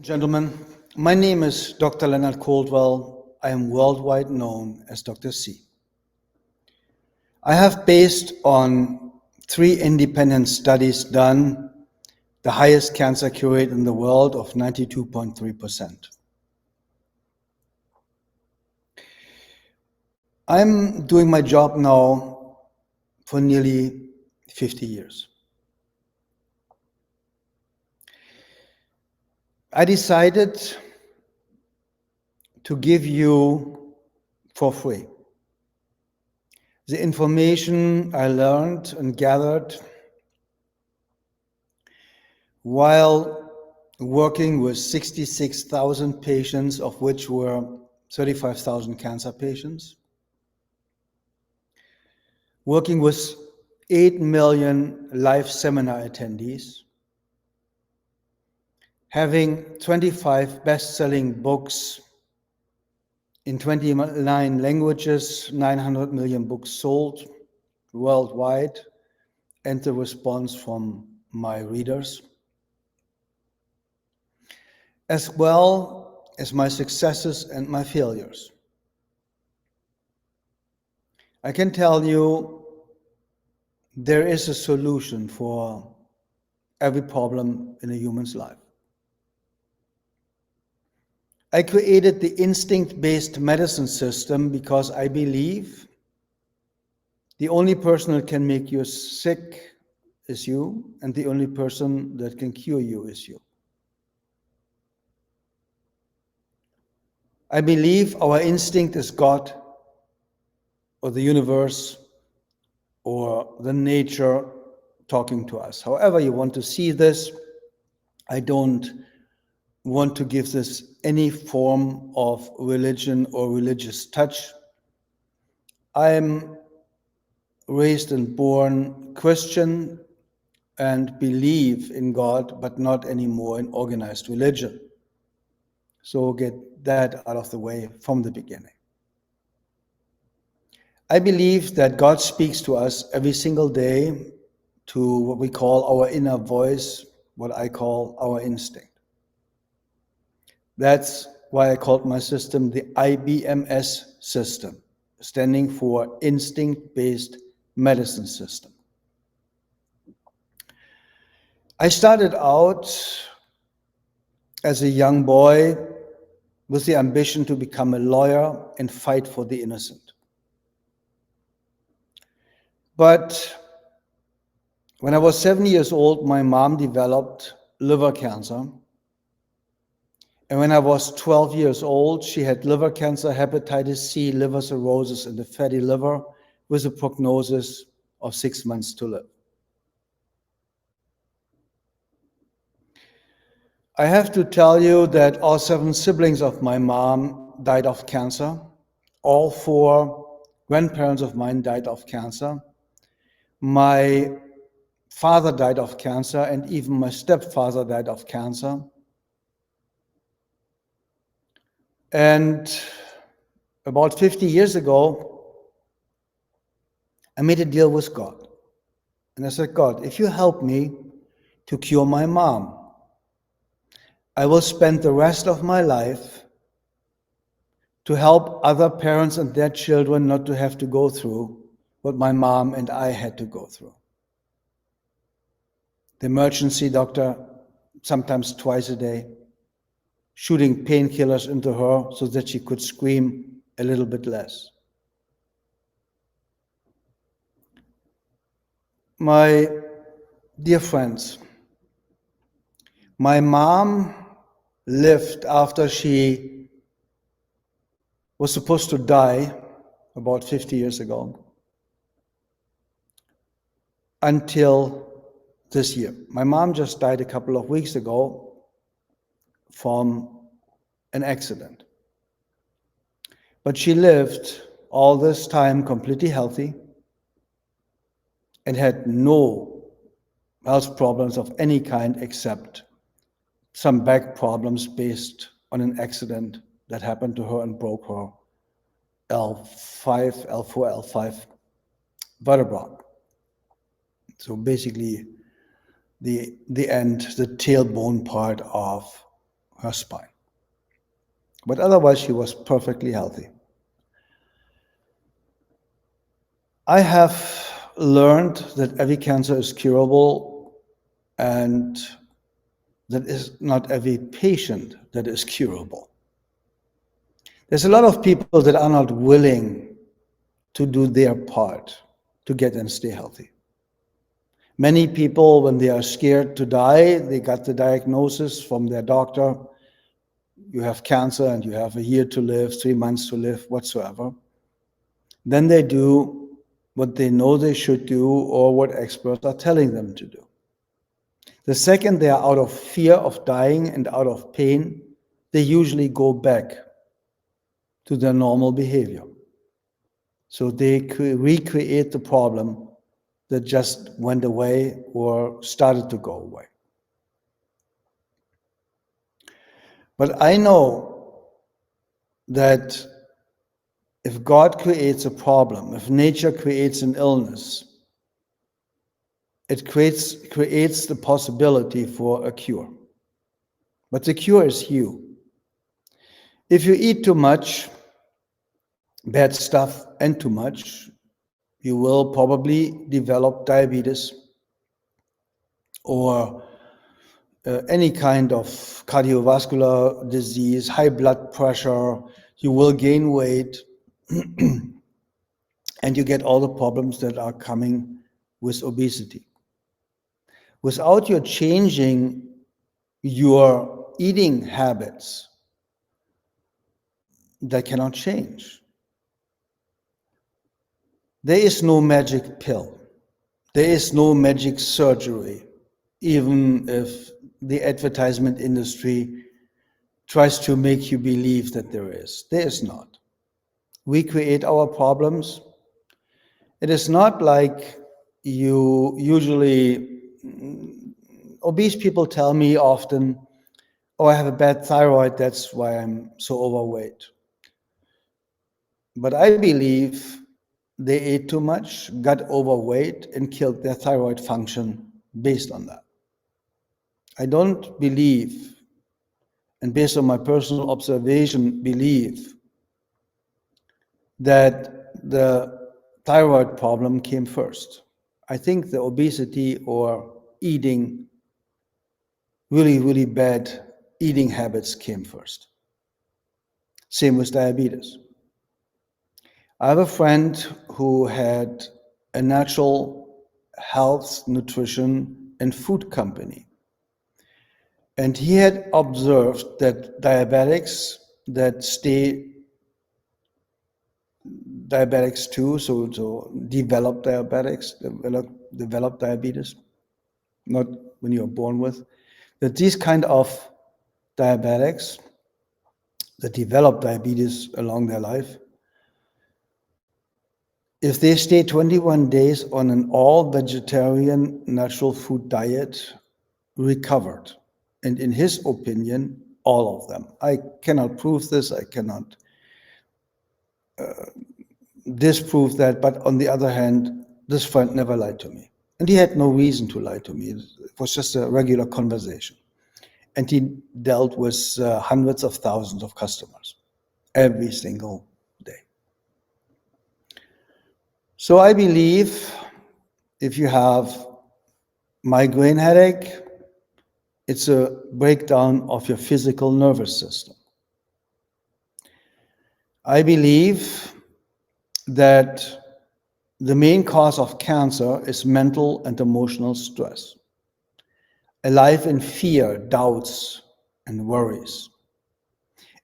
Gentlemen, my name is Dr. Leonard Coldwell. I am worldwide known as Dr.C. I have, based on 3 independent studies done, the highest cancer cure rate in the world of 92.3%. I'm doing my job now for nearly 50 years. I decided to give you for free the information I learned and gathered while working with 66,000 patients, of which were 35,000 cancer patients, working with 8 million live seminar attendees, having 25 best-selling books in 29 languages, 900 million books sold worldwide, and the response from my readers, as well as my successes and my failures. I can tell you there is a solution for every problem in a human's life. I created the instinct-based medicine system because I believe the only person that can make you sick is you, and the only person that can cure you is you. I believe our instinct is God or the universe or the nature talking to us. However you want to see this, I don't want to give this any form of religion or religious touch. I'm raised and born Christian and believe in God, but not anymore in organized religion. So get that out of the way from the beginning. I believe that God speaks to us every single day to what we call our inner voice, what I call our instinct. That's why I called my system the IBMS system, standing for Instinct-Based Medicine System. I started out as a young boy with the ambition to become a lawyer and fight for the innocent. But when I was 7 years old, my mom developed liver cancer. And when I was 12 years old, she had liver cancer, hepatitis C, liver cirrhosis, and a fatty liver with a prognosis of 6 months to live. I have to tell you that all 7 siblings of my mom died of cancer. All 4 grandparents of mine died of cancer. My father died of cancer, and even my stepfather died of cancer. And about 50 years ago, I made a deal with God. And I said, God, if you help me to cure my mom, I will spend the rest of my life to help other parents and their children not to have to go through what my mom and I had to go through. The emergency doctor, sometimes twice a day, shooting painkillers into her so that she could scream a little bit less. My dear friends, my mom lived after she was supposed to die about 50 years ago until this year. My mom just died a couple of weeks ago from an accident. But she lived all this time completely healthy and had no health problems of any kind except some back problems based on an accident that happened to her and broke her L4, L5 vertebra. So basically the end, the tailbone part of her spine. But otherwise, she was perfectly healthy. I have learned that every cancer is curable and that is not every patient that is curable. There's a lot of people that are not willing to do their part to get and stay healthy. Many people, when they are scared to die, they got the diagnosis from their doctor, you have cancer and you have a year to live, 3 months to live, whatsoever. Then they do what they know they should do or what experts are telling them to do. The second they are out of fear of dying and out of pain, they usually go back to their normal behavior. So they recreate the problem that just went away or started to go away. But I know that if God creates a problem, if nature creates an illness, it creates the possibility for a cure. But the cure is you. If you eat too much bad stuff and too much, you will probably develop diabetes or any kind of cardiovascular disease, high blood pressure, you will gain weight, and you get all the problems that are coming with obesity. Without you changing your eating habits, that cannot change. There is no magic pill. There is no magic surgery, even if the advertisement industry tries to make you believe that there is. There is not. We create our problems. It is not like you usually, obese people tell me often, oh, I have a bad thyroid, that's why I'm so overweight. But I believe they ate too much, got overweight, and killed their thyroid function based on that. I don't believe, and based on my personal observation, believe that the thyroid problem came first. I think the obesity or eating, really, really bad eating habits came first. Same with diabetes. I have a friend who had a natural health, nutrition, and food company. And he had observed that diabetics that stay diabetics too, so develop diabetes, not when you're born with, that these kind of diabetics that develop diabetes along their life, if they stay 21 days on an all-vegetarian natural food diet, recovered. And in his opinion, all of them. I cannot prove this, I cannot disprove that, but on the other hand, this friend never lied to me. And he had no reason to lie to me. It was just a regular conversation. And he dealt with hundreds of thousands of customers every single day. So I believe if you have migraine headache, it's a breakdown of your physical nervous system. I believe that the main cause of cancer is mental and emotional stress. A life in fear, doubts, and worries.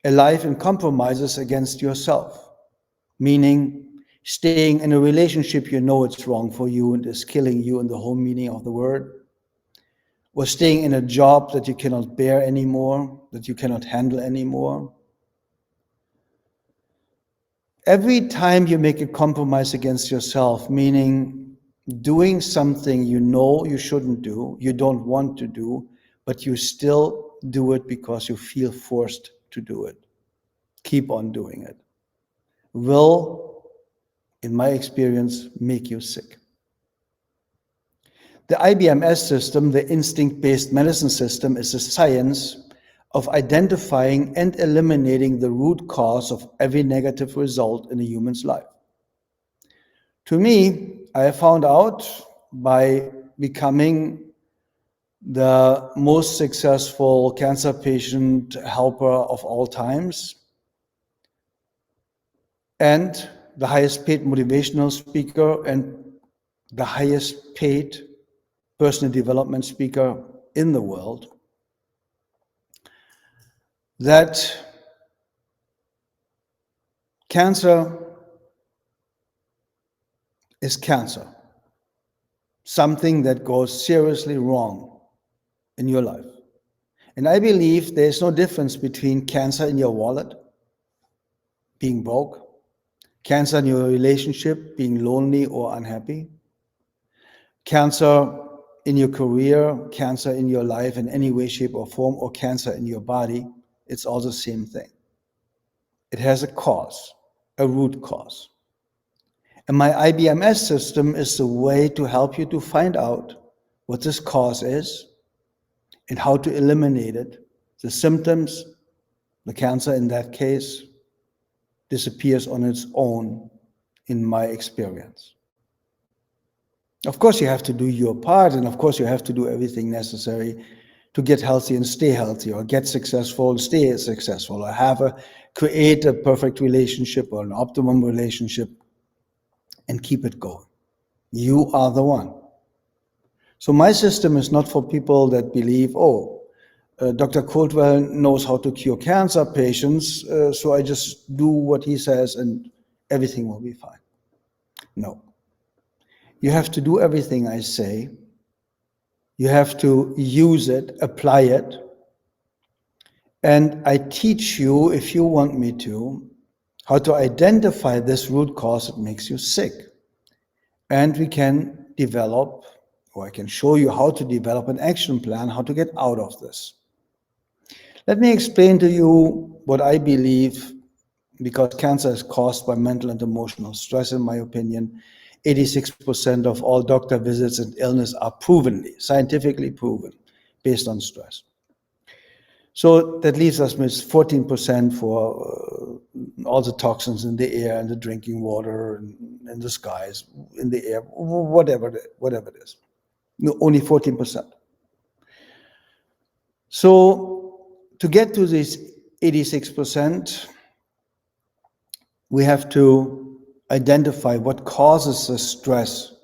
A life in compromises against yourself, meaning staying in a relationship you know it's wrong for you and is killing you in the whole meaning of the word, or staying in a job that you cannot bear anymore, that you cannot handle anymore. Every time you make a compromise against yourself, meaning doing something you know you shouldn't do, you don't want to do, but you still do it because you feel forced to do it. Keep on doing it. Will, in my experience, make you sick. The IBMS system, the instinct-based medicine system, is a science of identifying and eliminating the root cause of every negative result in a human's life. To me, I found out by becoming the most successful cancer patient helper of all times and the highest paid motivational speaker and the highest paid personal development speaker in the world, that cancer is cancer, something that goes seriously wrong in your life. And I believe there's no difference between cancer in your wallet, being broke, cancer in your relationship, being lonely or unhappy, cancer in your career, cancer in your life in any way, shape, or form, or cancer in your body. It's all the same thing. It has a cause, a root cause. And my IBMS system is the way to help you to find out what this cause is and how to eliminate it. The symptoms, the cancer in that case, disappears on its own in my experience. Of course, you have to do your part, and of course, you have to do everything necessary to get healthy and stay healthy, or get successful and stay successful, or create a perfect relationship or an optimum relationship and keep it going. You are the one. So my system is not for people that believe, Dr. Coldwell knows how to cure cancer patients, so I just do what he says and everything will be fine. No. You have to do everything I say. You have to use it, apply it. And I teach you, if you want me to, how to identify this root cause that makes you sick. And we can develop, or I can show you how to develop an action plan, how to get out of this. Let me explain to you what I believe, because cancer is caused by mental and emotional stress, in my opinion. 86% of all doctor visits and illness are scientifically proven, based on stress. So that leaves us with 14% for all the toxins in the air and the drinking water and in the skies, in the air, whatever it is. No, only 14%. So to get to this 86%, we have to identify what causes the stress.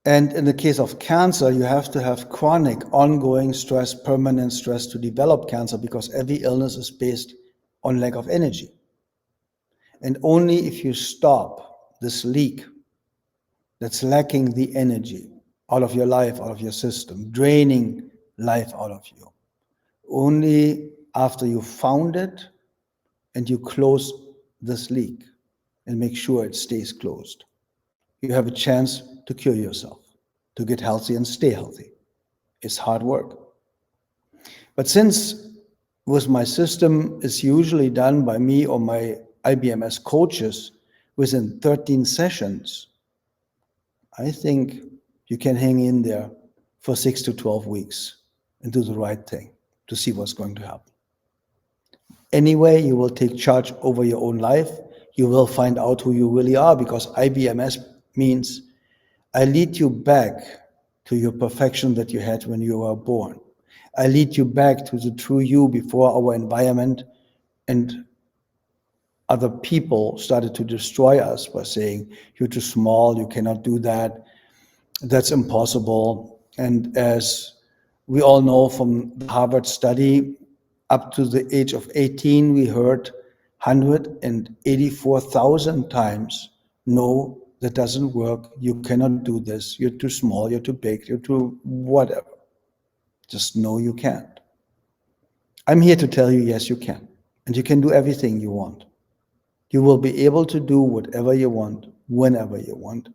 And in the case of cancer, you have to have chronic, ongoing stress, permanent stress to develop cancer, because every illness is based on lack of energy. And only if you stop this leak that's lacking the energy out of your life, out of your system, draining life out of you, only after you found it and you close this leak and make sure it stays closed, you have a chance to cure yourself, to get healthy and stay healthy. It's hard work. But since with my system is usually done by me or my IBMS coaches within 13 sessions, I think you can hang in there for 6 to 12 weeks and do the right thing to see what's going to happen. Anyway, you will take charge over your own life. You will find out who you really are, because IBMS means I lead you back to your perfection that you had when you were born. I lead you back to the true you before our environment and other people started to destroy us by saying, you're too small, you cannot do that, that's impossible. And as we all know from the Harvard study, up to the age of 18, we heard 184,000 times, no, that doesn't work, you cannot do this, you're too small, you're too big, you're too whatever. Just know you can't. I'm here to tell you, yes, you can. And you can do everything you want. You will be able to do whatever you want, whenever you want,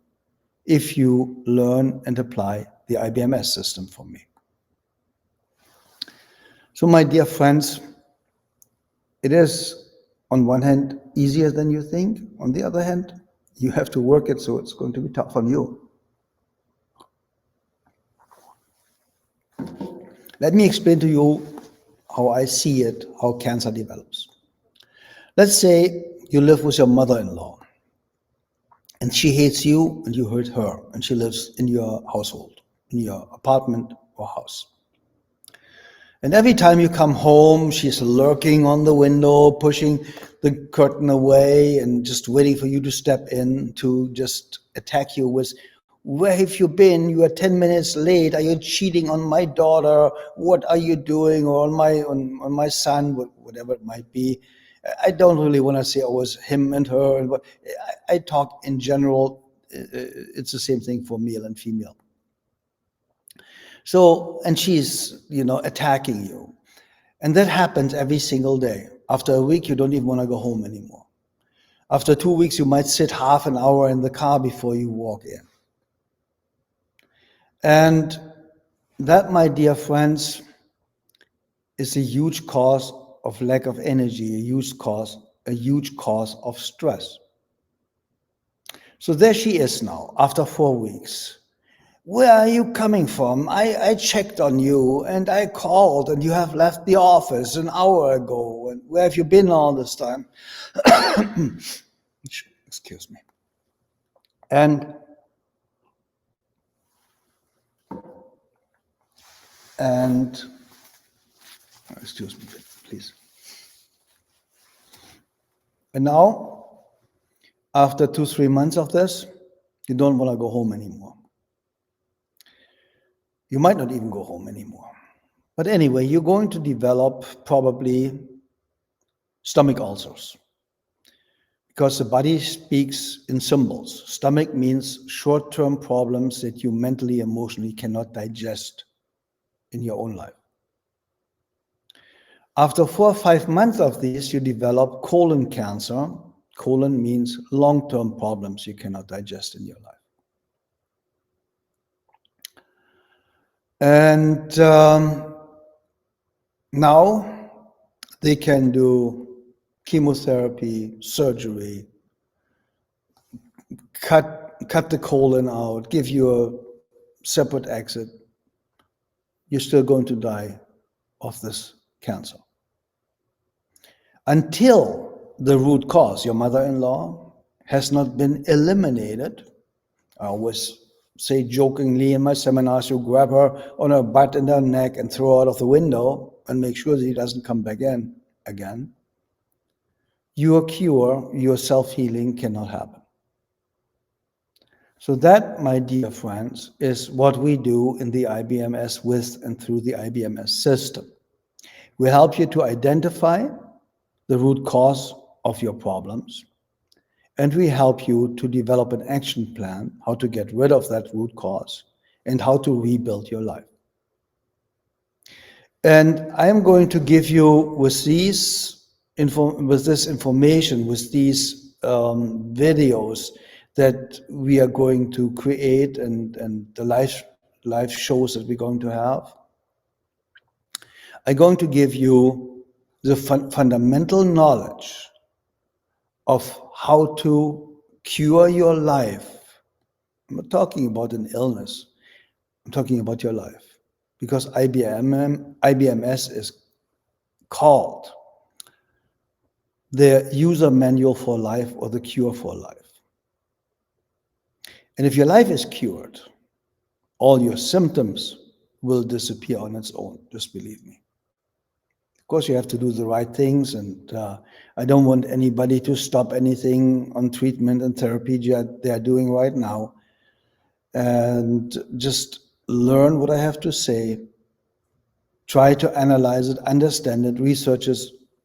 if you learn and apply the IBMS system from me. So my dear friends, it is on one hand easier than you think. On the other hand, you have to work it, so it's going to be tough on you. Let me explain to you how I see it, how cancer develops. Let's say you live with your mother-in-law, and she hates you and you hate her, and she lives in your household, in your apartment or house. And every time you come home, she's lurking on the window, pushing the curtain away and just waiting for you to step in to just attack you with, where have you been? You are 10 minutes late. Are you cheating on my daughter? What are you doing? Or on my son, whatever it might be. I don't really want to say it was him and her. I talk in general. It's the same thing for male and female. So, and she's, attacking you. And that happens every single day. After a week, you don't even want to go home anymore. After 2 weeks, you might sit half an hour in the car before you walk in. And that, my dear friends, is a huge cause of lack of energy, a huge cause of stress. So there she is now, after 4 weeks. Where are you coming from? I checked on you and I called and you have left the office an hour ago. And where have you been all this time? Excuse me. And excuse me, please. And now, after 2-3 months of this, you don't want to go home anymore. You might not even go home anymore. But anyway, you're going to develop probably stomach ulcers, because the body speaks in symbols. Stomach means short-term problems that you mentally, emotionally cannot digest in your own life. After 4 or 5 months of these, you develop colon cancer. Colon means long-term problems you cannot digest in your life. And now they can do chemotherapy, surgery, cut the colon out, give you a separate exit. You're still going to die of this cancer. Until the root cause, your mother-in-law, has not been eliminated. I always say jokingly in my seminars, you grab her on her butt and her neck and throw her out of the window and make sure that he doesn't come back in again. Your cure, your self-healing cannot happen. So that, my dear friends, is what we do in the IBMS with and through the IBMS system. We help you to identify the root cause of your problems, and we help you to develop an action plan, how to get rid of that root cause and how to rebuild your life. And I am going to give you with this information, with these videos that we are going to create and the live shows that we're going to have. I'm going to give you the fundamental knowledge of how to cure your life. I'm not talking about an illness. I'm talking about your life. Because IBMS is called the user manual for life or the cure for life. And if your life is cured, all your symptoms will disappear on its own, just believe me. Of course, you have to do the right things, and I don't want anybody to stop anything on treatment and therapy they are doing right now. And just learn what I have to say, try to analyze it, understand it, research it,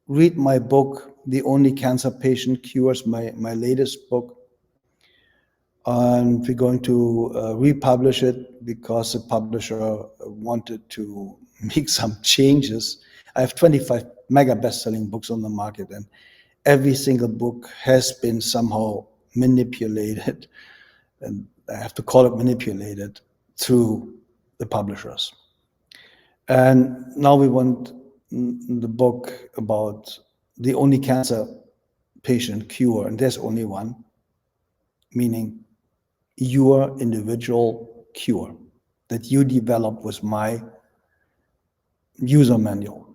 read my book, The Only Cancer Patient Cures, my latest book. And we're going to republish it because the publisher wanted to make some changes. I have 25 mega best-selling books on the market, and every single book has been somehow manipulated, and I have to call it manipulated, through the publishers. And now we want the book about the only cancer patient cure, and there's only one, meaning your individual cure that you develop with my user manual.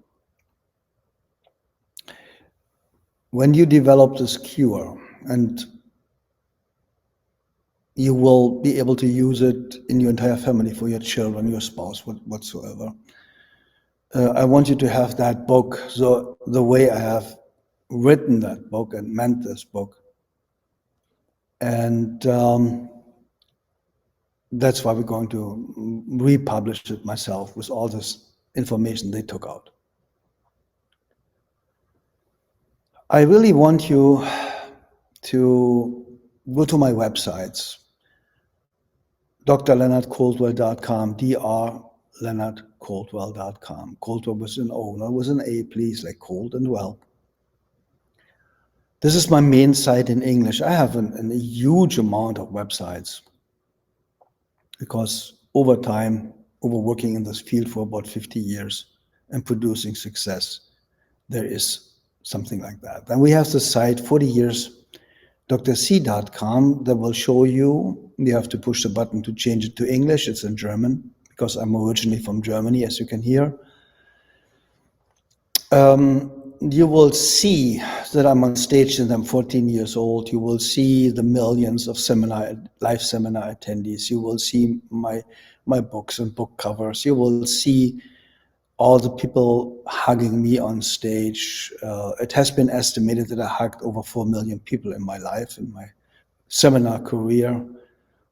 When you develop this cure, and you will be able to use it in your entire family, for your children, your spouse, whatsoever. I want you to have that book, so the way I have written that book and meant this book. And that's why we're going to republish it myself with all this information they took out. I really want you to go to my websites, drleonardcoldwell.com, drleonardcoldwell.com. Coldwell with an O, not with an A, please, like cold and well. This is my main site in English. I have a huge amount of websites because over time, over working in this field for about 50 years and producing success, there is something like that. And we have the site 40 years, Dr.C.com, that will show you. You have to push the button to change it to English. It's in German because I'm originally from Germany, as you can hear. You will see that I'm on stage and I'm 14 years old. You will see the millions of live seminar attendees. You will see my books and book covers. You will see all the people hugging me on stage. It has been estimated that I hugged over 4 million people in my life, in my seminar career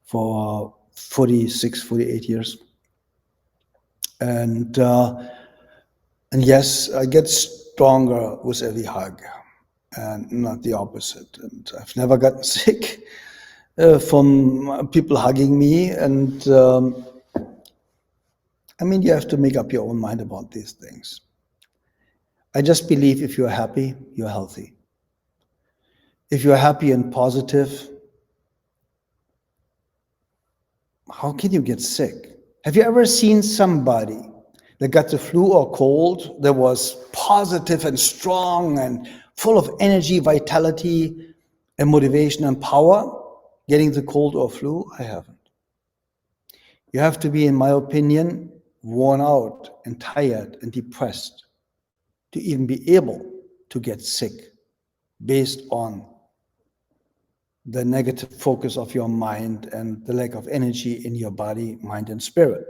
for 46, 48 years. And yes, I get stronger with every hug and not the opposite. And I've never gotten sick from people hugging me. And I mean, you have to make up your own mind about these things. I just believe if you're happy, you're healthy. If you're happy and positive, how can you get sick? Have you ever seen somebody that got the flu or cold that was positive and strong and full of energy, vitality, and motivation and power getting the cold or flu? I haven't. You have to be, in my opinion, worn out and tired and depressed to even be able to get sick based on the negative focus of your mind and the lack of energy in your body, mind, and spirit.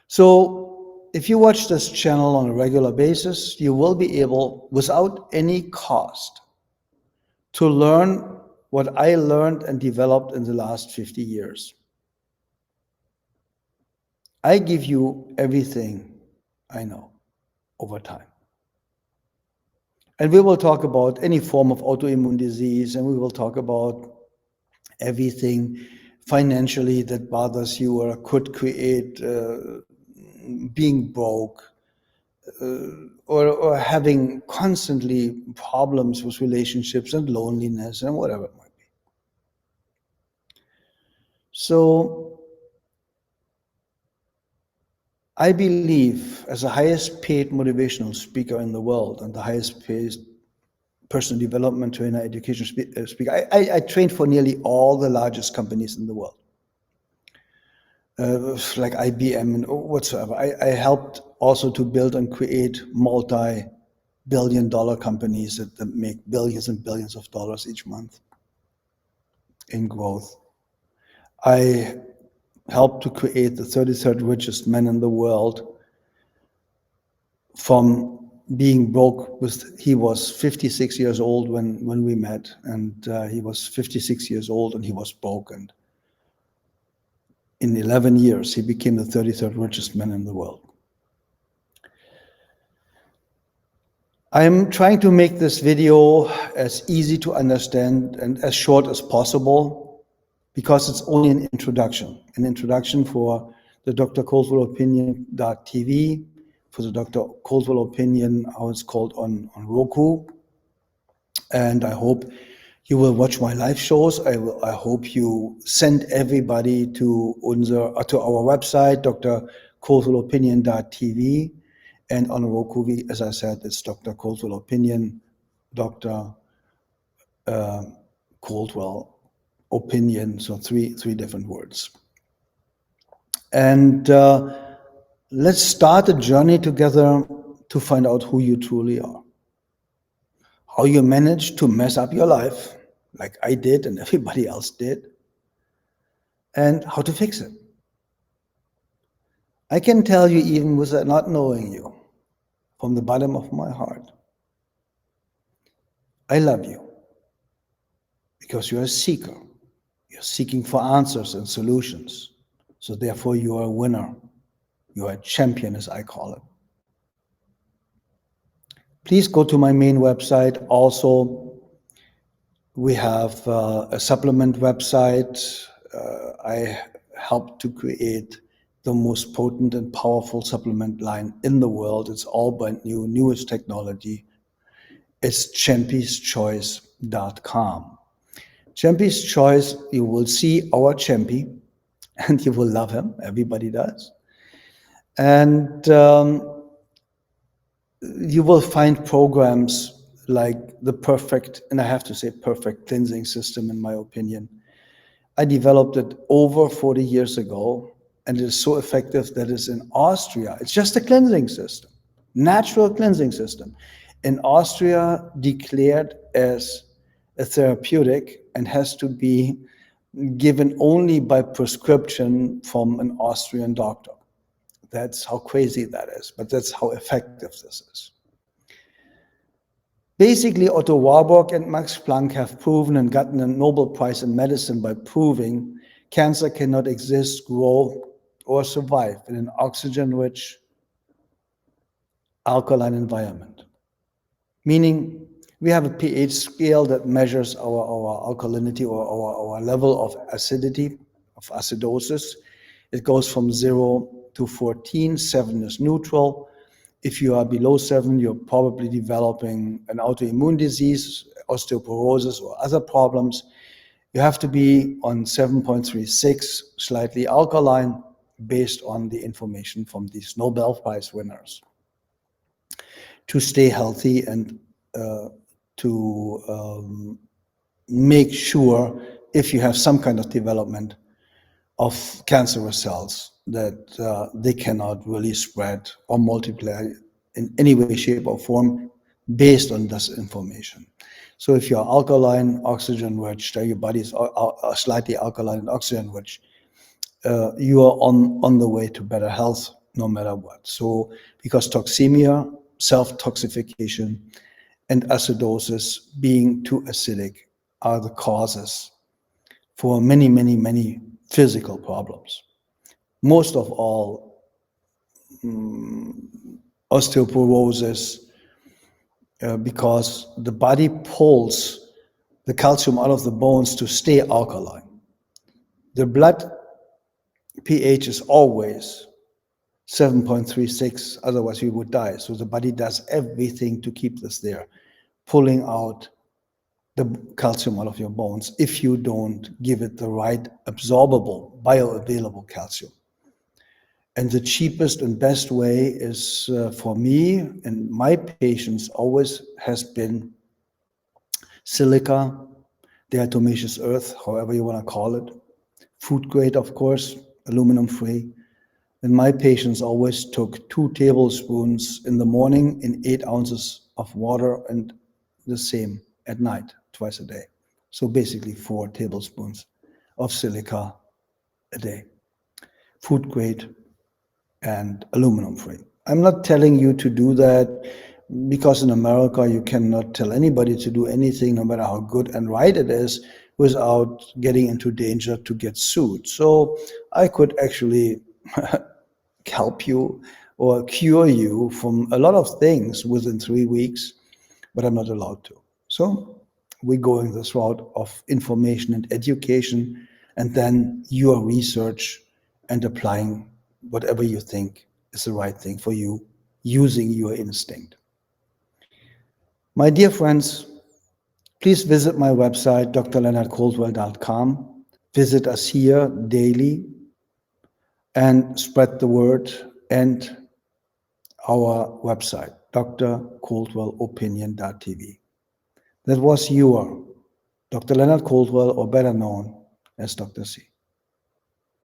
So if you watch this channel on a regular basis, you will be able, without any cost, to learn what I learned and developed in the last 50 years. I give you everything I know over time. And we will talk about any form of autoimmune disease, and we will talk about everything financially that bothers you or could create being broke, or having constantly problems with relationships and loneliness and whatever it might be. So I believe, as the highest paid motivational speaker in the world and the highest paid personal development trainer, education speaker, I trained for nearly all the largest companies in the world. Like IBM and whatsoever. I helped also to build and create multi-billion-dollar companies that make billions and billions of dollars each month in growth. I helped to create the 33rd richest man in the world from being broke. He was 56 years old when we met, and he was 56 years old and he was broke. And in 11 years, he became the 33rd richest man in the world. I'm trying to make this video as easy to understand and as short as possible because it's only an introduction for the Dr. Coldwell Opinion.tv, for the Dr. Coldwell Opinion, how it's called on Roku. And I hope you will watch my live shows. I hope you send everybody to our website, drcoldwellopinion.tv. And on Roku, as I said, it's Dr. Coldwell Opinion, Dr. Coldwell Opinion, so three different words. And Let's start a journey together to find out who you truly are. How you managed to mess up your life, like I did and everybody else did, and how to fix it. I can tell you, even without not knowing you, from the bottom of my heart, I love you because you're a seeker. You're seeking for answers and solutions. So therefore you are a winner. You are a champion, as I call it. Please go to my main website. Also, we have a supplement website. I helped to create the most potent and powerful supplement line in the world. It's all brand new, newest technology. It's champieschoice.com. Champy's Choice, you will see our Champy, and you will love him. Everybody does. And you will find programs like the perfect, and I have to say perfect cleansing system, in my opinion. I developed it over 40 years ago, and it is so effective that it's in Austria. It's just a cleansing system, natural cleansing system. In Austria, declared as a therapeutic and has to be given only by prescription from an Austrian doctor. That's how crazy that is, but that's how effective this is. Basically, Otto Warburg and Max Planck have proven and gotten a Nobel Prize in medicine by proving cancer cannot exist, grow, or survive in an oxygen-rich, alkaline environment. Meaning, we have a pH scale that measures our alkalinity or our level of acidity, of acidosis. It goes from 0 to 14. 7 is neutral. If you are below 7, you're probably developing an autoimmune disease, osteoporosis, or other problems. You have to be on 7.36, slightly alkaline, based on the information from these Nobel Prize winners, to stay healthy and to make sure, if you have some kind of development of cancerous cells, that they cannot really spread or multiply in any way, shape, or form based on this information. So if you're alkaline, oxygen-rich, your body is slightly alkaline and oxygen-rich, you are on the way to better health no matter what. So because toxemia, self-toxification, and acidosis, being too acidic, are the causes for many, many, many physical problems. Most of all, osteoporosis, because the body pulls the calcium out of the bones to stay alkaline. The blood pH is always 7.36, otherwise we would die. So the body does everything to keep this there, pulling out the calcium out of your bones if you don't give it the right absorbable, bioavailable calcium. And the cheapest and best way is, for me and my patients, always has been silica, diatomaceous earth, however you want to call it, food grade, of course, aluminum free. And my patients always took 2 tablespoons in the morning in 8 ounces of water, and the same at night, twice a day. So basically 4 tablespoons of silica a day, food grade and aluminum free. I'm not telling you to do that, because in America you cannot tell anybody to do anything, no matter how good and right it is, without getting into danger to get sued. So I could actually help you or cure you from a lot of things within 3 weeks, but I'm not allowed to. So we're going this route of information and education, and then your research and applying whatever you think is the right thing for you, using your instinct. My dear friends, please visit my website, drleonardcoldwell.com. Visit us here daily and spread the word, and our website, drcoldwellopinion.tv. That was your Dr. Leonard Coldwell, or better known as Dr.C.